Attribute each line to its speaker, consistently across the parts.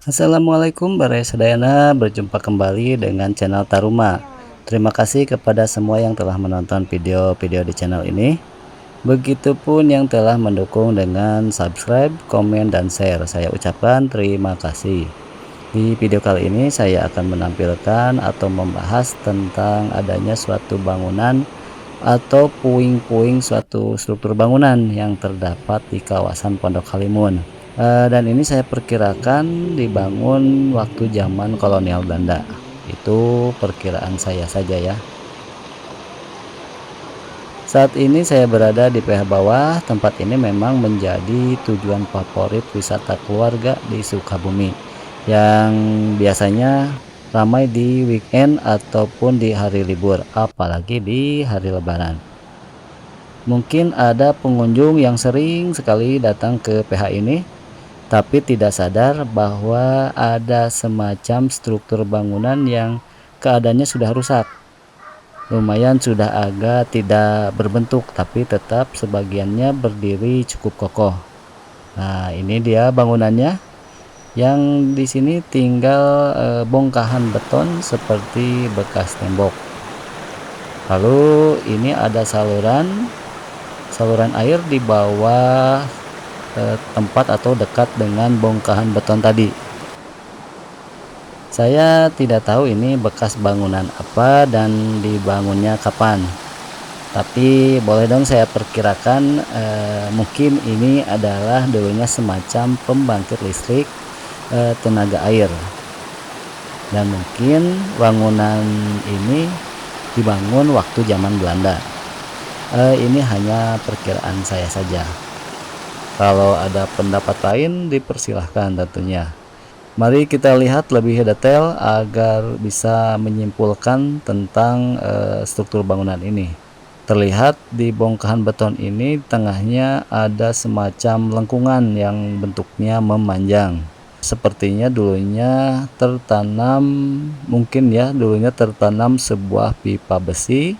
Speaker 1: Assalamualaikum Barai Sadayana, berjumpa kembali dengan channel Taruma. Terima kasih kepada semua yang telah menonton video-video di channel ini. Begitupun yang telah mendukung dengan subscribe, komen, dan share. Saya ucapkan terima kasih. Di video kali ini saya akan menampilkan atau membahas tentang adanya suatu bangunan atau puing-puing suatu struktur bangunan yang terdapat di kawasan Pondok Halimun. Dan ini saya perkirakan dibangun waktu zaman kolonial Belanda. Itu perkiraan saya saja ya. Saat ini saya berada di PH Bawah. Tempat ini memang menjadi tujuan favorit wisata keluarga di Sukabumi yang biasanya ramai di weekend ataupun di hari libur, apalagi di hari Lebaran. Mungkin ada pengunjung yang sering sekali datang ke PH ini tapi tidak sadar bahwa ada semacam struktur bangunan yang keadaannya sudah rusak. Lumayan sudah agak tidak berbentuk, tapi tetap sebagiannya berdiri cukup kokoh. Nah, ini dia bangunannya. Yang di sini tinggal bongkahan beton seperti bekas tembok. Lalu ini ada saluran air di bawah tempat atau dekat dengan bongkahan beton tadi. Saya tidak tahu ini bekas bangunan apa dan dibangunnya kapan, tapi boleh dong saya perkirakan mungkin ini adalah dulunya semacam pembangkit listrik tenaga air, dan mungkin bangunan ini dibangun waktu zaman Belanda. Ini hanya perkiraan saya saja. Kalau ada pendapat lain dipersilahkan tentunya. Mari kita lihat lebih detail agar bisa menyimpulkan tentang struktur bangunan ini. Terlihat di bongkahan beton ini tengahnya ada semacam lengkungan yang bentuknya memanjang. Sepertinya dulunya tertanam, mungkin ya dulunya tertanam sebuah pipa besi.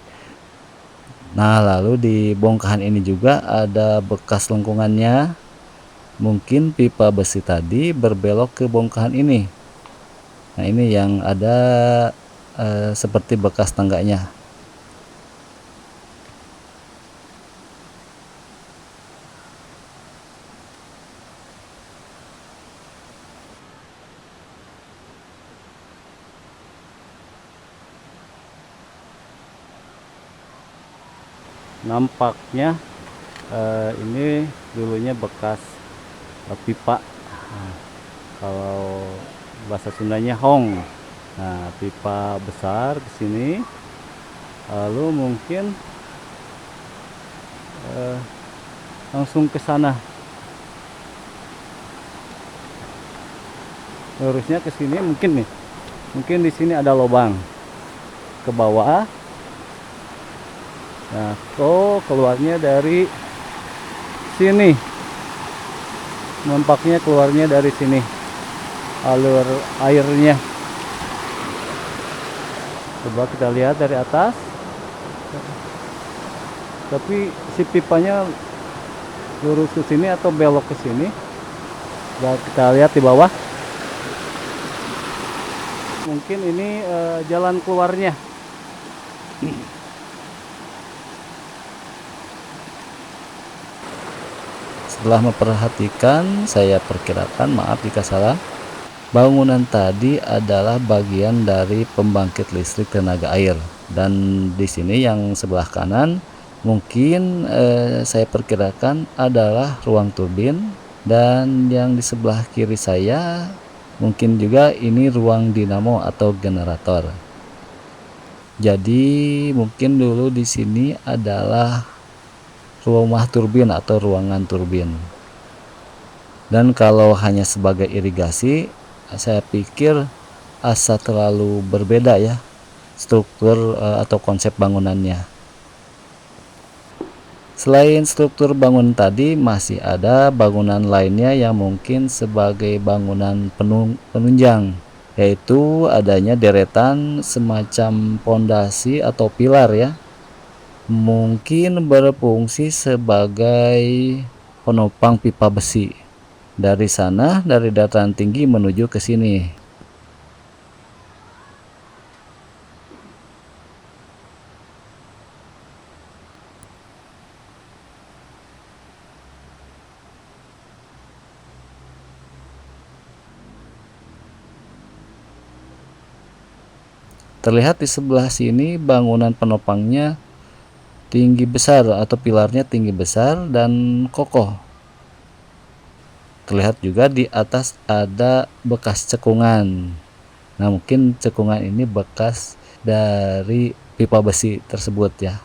Speaker 1: Nah, lalu di bongkahan ini juga ada bekas lengkungannya. Mungkin pipa besi tadi berbelok ke bongkahan ini. Nah, ini yang ada seperti bekas tangganya. Nampaknya ini dulunya bekas pipa. Nah, kalau bahasa Sundanya hong. Nah, pipa besar di sini. Lalu mungkin langsung ke sana. Lurusnya ke sini mungkin nih. Mungkin di sini ada lubang ke bawah. Nah, keluarnya dari sini. Nampaknya keluarnya dari sini. Alur airnya. Coba kita lihat dari atas. Tapi si pipanya lurus ke sini atau belok ke sini. Coba kita lihat di bawah. Mungkin ini jalan keluarnya. Setelah memperhatikan, saya perkirakan, maaf jika salah, bangunan tadi adalah bagian dari pembangkit listrik tenaga air. Dan di sini yang sebelah kanan mungkin saya perkirakan adalah ruang turbin, dan yang di sebelah kiri saya mungkin juga ini ruang dinamo atau generator. Jadi mungkin dulu di sini adalah rumah turbin atau ruangan turbin. Dan kalau hanya sebagai irigasi, saya pikir asa terlalu berbeda ya struktur atau konsep bangunannya. Selain struktur bangunan tadi, masih ada bangunan lainnya yang mungkin sebagai bangunan penunjang, yaitu adanya deretan semacam pondasi atau pilar ya, mungkin berfungsi sebagai penopang pipa besi. Dari sana, dari dataran tinggi menuju ke sini. Terlihat di sebelah sini bangunan penopangnya tinggi besar atau pilarnya tinggi besar dan kokoh. Terlihat juga di atas ada bekas cekungan. Nah, mungkin cekungan ini bekas dari pipa besi tersebut ya.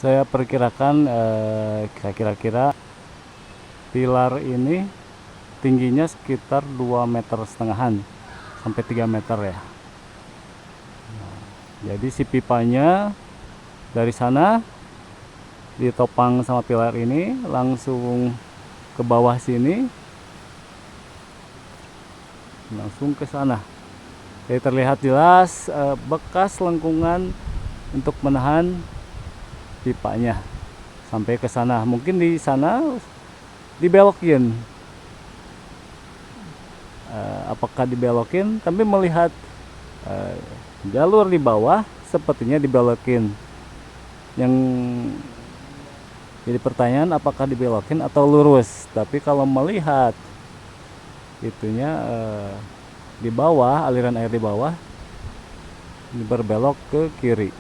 Speaker 1: Saya perkirakan kira-kira pilar ini tingginya sekitar 2,5 meter sampai 3 meter ya. Jadi si pipanya dari sana ditopang sama pilar ini langsung ke bawah sini, langsung ke sana. Jadi terlihat jelas bekas lengkungan untuk menahan pipanya sampai ke sana. Mungkin di sana dibelokin. Apakah dibelokin? Tapi melihat jalur di bawah sepertinya dibelokin. Yang jadi pertanyaan apakah dibelokin atau lurus. Tapi kalau melihat itunya di bawah, aliran air di bawah ini berbelok ke kiri.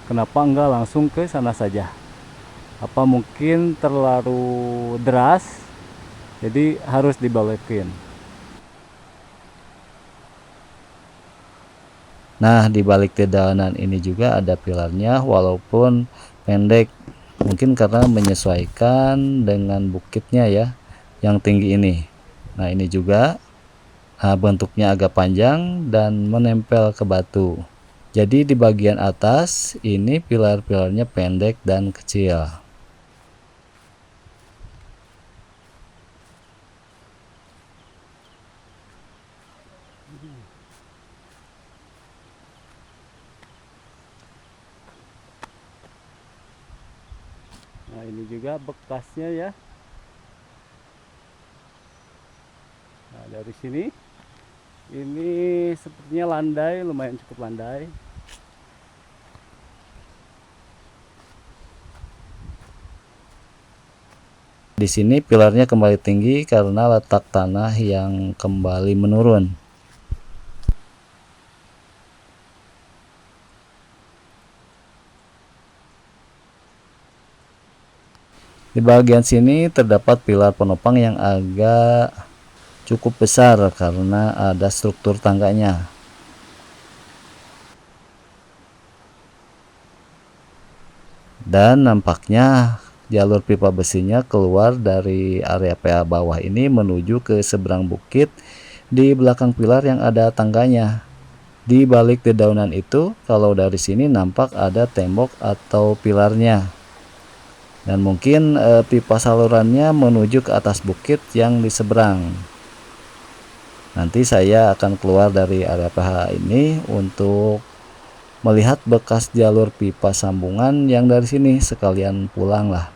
Speaker 1: Kenapa enggak langsung ke sana saja? Apa mungkin terlalu deras jadi harus dibelokin? Nah, di balik dedaunan ini juga ada pilarnya walaupun pendek. Mungkin karena menyesuaikan dengan bukitnya ya, yang tinggi ini. Nah, ini juga bentuknya agak panjang dan menempel ke batu. Jadi di bagian atas ini pilar-pilarnya pendek dan kecil. Nah, ini juga bekasnya ya. Nah, dari sini ini sepertinya landai, lumayan cukup landai. Di sini pilarnya kembali tinggi karena letak tanah yang kembali menurun. Di bagian sini terdapat pilar penopang yang agak cukup besar karena ada struktur tangganya. Dan nampaknya jalur pipa besinya keluar dari area PA bawah ini menuju ke seberang bukit di belakang pilar yang ada tangganya. Di balik dedaunan itu, kalau dari sini nampak ada tembok atau pilarnya. Dan mungkin pipa salurannya menuju ke atas bukit yang di seberang. Nanti saya akan keluar dari area PH ini untuk melihat bekas jalur pipa sambungan yang dari sini, sekalian pulang lah.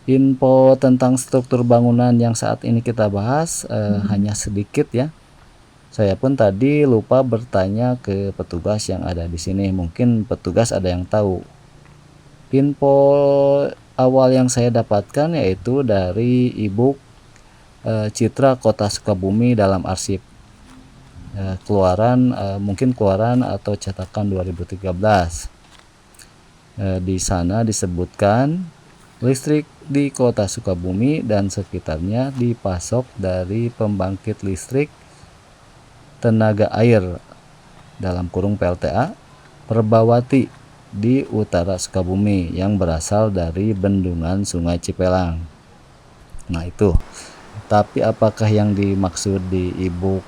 Speaker 1: Info tentang struktur bangunan yang saat ini kita bahas hanya sedikit ya. Saya pun tadi lupa bertanya ke petugas yang ada di sini. Mungkin petugas ada yang tahu. Info awal yang saya dapatkan yaitu dari e-book Citra Kota Sukabumi dalam arsip keluaran mungkin keluaran atau cetakan 2013. Di sana disebutkan listrik di Kota Sukabumi dan sekitarnya dipasok dari pembangkit listrik tenaga air dalam kurung PLTA Perbawati di utara Sukabumi yang berasal dari bendungan Sungai Cipelang. Nah itu. Tapi apakah yang dimaksud di e-book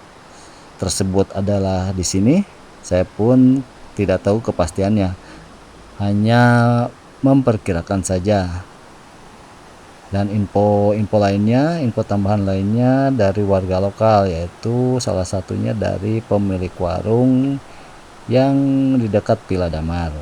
Speaker 1: tersebut adalah di sini? Saya pun tidak tahu kepastiannya. Hanya memperkirakan saja. Dan info lainnya, info tambahan lainnya dari warga lokal, yaitu salah satunya dari pemilik warung yang di dekat Villa Damar.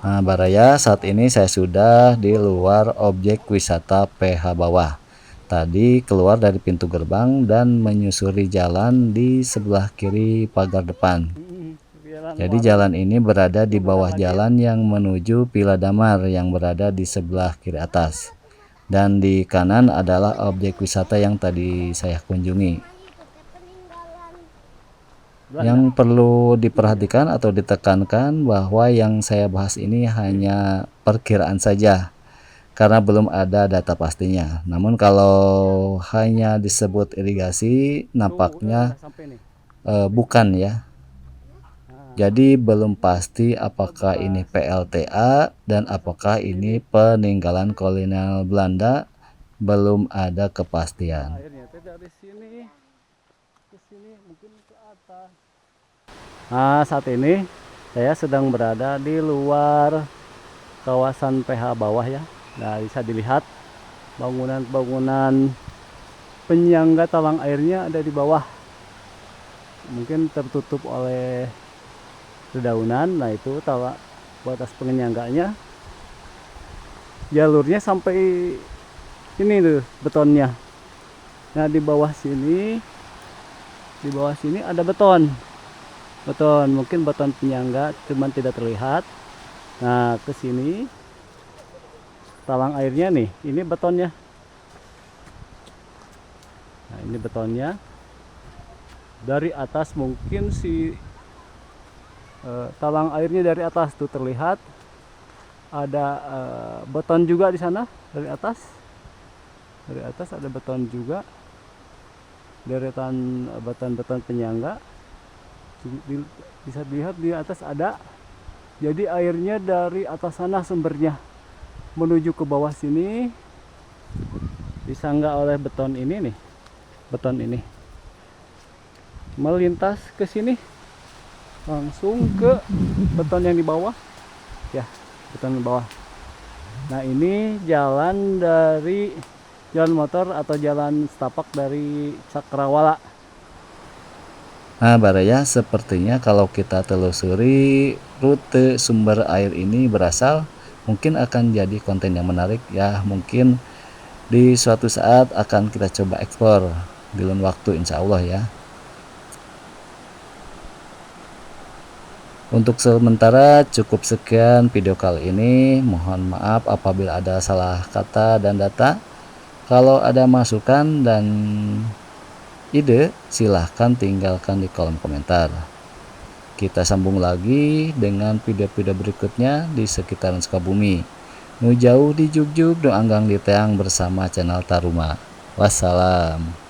Speaker 1: Nah, Baraya, saat ini saya sudah di luar objek wisata PH Bawah. Tadi keluar dari pintu gerbang dan menyusuri jalan di sebelah kiri pagar depan. Jadi jalan ini berada di bawah jalan yang menuju Villa Damar yang berada di sebelah kiri atas. Dan di kanan adalah objek wisata yang tadi saya kunjungi. Yang perlu diperhatikan atau ditekankan bahwa yang saya bahas ini hanya perkiraan saja karena belum ada data pastinya. Namun kalau hanya disebut irigasi nampaknya bukan ya. Jadi belum pasti apakah ini PLTA dan apakah ini peninggalan kolonial Belanda, belum ada kepastian. Dari sini ke sini mungkin ke atas. Nah, saat ini saya sedang berada di luar kawasan PH Bawah ya. Nah, bisa dilihat bangunan-bangunan penyangga talang airnya ada di bawah. Mungkin tertutup oleh dedaunan. Nah, itu batas penyangganya. Jalurnya sampai ini tuh betonnya. Nah, di bawah sini ada beton, mungkin beton penyangga cuman tidak terlihat. Nah, ke sini talang airnya nih, ini betonnya. Nah, ini betonnya. Dari atas mungkin talang airnya dari atas tuh terlihat. Ada beton juga di sana dari atas. Dari atas ada beton juga. Deretan beton-beton penyangga. Bisa dilihat di atas ada. Jadi airnya dari atas sana sumbernya menuju ke bawah sini disangga oleh beton ini nih. Beton ini melintas ke sini langsung ke beton yang di bawah. Ya, beton di bawah. Nah, ini jalan motor atau jalan setapak dari Cakrawala. Nah, Baraya, sepertinya kalau kita telusuri rute sumber air ini berasal, mungkin akan jadi konten yang menarik ya. Mungkin di suatu saat akan kita coba eksplor di lain waktu, insya Allah ya. Untuk sementara cukup sekian video kali ini. Mohon maaf apabila ada salah kata dan data. Kalau ada masukan dan ide, silahkan tinggalkan di kolom komentar. Kita sambung lagi dengan video-video berikutnya di sekitaran Sukabumi. Nu jauh di Jugjug, nu anggang di Teang bersama channel Taruma. Wassalam.